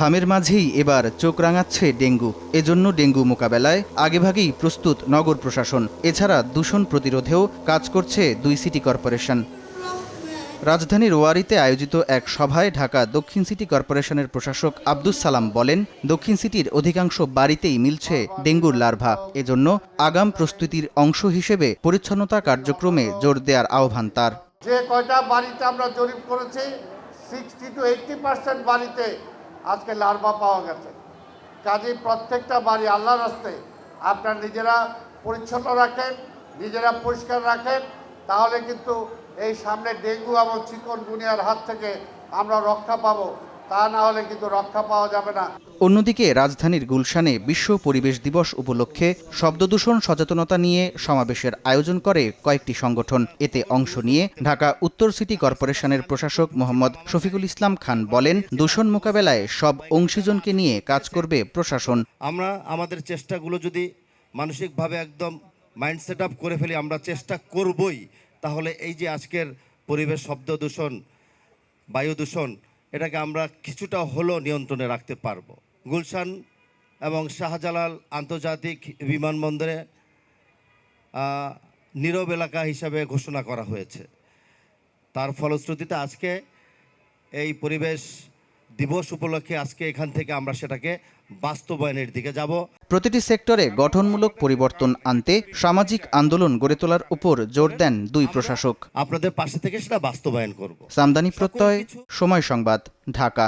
হামের মাঝেই এবার চোখ রাঙাচ্ছে ডেঙ্গু। এজন্য ডেঙ্গু মোকাবেলায় আগেভাগেই প্রস্তুত নগর প্রশাসন। এছাড়া দূষণ প্রতিরোধেও কাজ করছে 2 সিটি কর্পোরেশন। রাজধানীর ওয়ারীতে আয়োজিত এক সভায় ঢাকা দক্ষিণ সিটি কর্পোরেশনের প্রশাসক আব্দুস সালাম বলেন, দক্ষিণ সিটির অধিকাংশ বাড়িতেই মিলছে ডেঙ্গুর লার্ভা। এজন্য আগাম প্রস্তুতির অংশ হিসেবে পরিচ্ছন্নতা কার্যক্রমে জোর দেওয়ার আহ্বান তার। যে কয়টা বাড়িতে আমরা জরিপ করেছি 60 to 80% বাড়িতে আজকে লার্ভা পাওয়া গেছে। কাজেই প্রত্যেকটা বাড়ি আল্লাহর রাস্তায় আপনারা নিজেরা পরিচ্ছন্ন রাখেন, নিজেরা পরিষ্কার রাখেন, তাহলে কিন্তু এই সামনে ডেঙ্গু এবং চিকনগুনিয়ার হাত থেকে আমরা রক্ষা পাবো। তা না হলে কিন্তু রক্ষা পাওয়া যাবে না। অন্যদিকে রাজধানীর গুলশানে বিশ্ব পরিবেশ দিবস উপলক্ষে শব্দদূষণ সচেতনতা নিয়ে সমাবেশের আয়োজন করে কয়েকটি সংগঠন। এতে অংশ নিয়ে ঢাকা উত্তর সিটি কর্পোরেশনের প্রশাসক মোহাম্মদ শফিকুল ইসলাম খান বলেন, দূষণ মোকাবেলায় সব অংশীজনকে নিয়ে কাজ করবে প্রশাসন। আমরা আমাদের চেষ্টাগুলো যদি মানসিকভাবে একদম মাইন্ড সেট আপ করে ফেলি, আমরা চেষ্টা করবই, তাহলে এই যে আজকের পরিবেশ শব্দ দূষণ, বায়ু দূষণ, এটাকে আমরা কিছুটা হলেও নিয়ন্ত্রণে রাখতে পারবো। গুলশান এবং শাহজালাল আন্তর্জাতিক বিমানবন্দরে নীরব এলাকা হিসাবে ঘোষণা করা হয়েছে। তার ফলশ্রুতিতে আজকে এই পরিবেশ দিবস উপলক্ষে আজকে এখান থেকে আমরা সেটাকে বাস্তবায়নের দিকে যাব। প্রতিটি সেক্টরে গঠনমূলক পরিবর্তন আনতে সামাজিক আন্দোলন গড়ে তোলার উপর জোর দেন 2 প্রশাসক। আপনাদের পাশে থেকে সেটা বাস্তবায়ন করব। সামদানি প্রত্যয়, সময় সংবাদ, ঢাকা।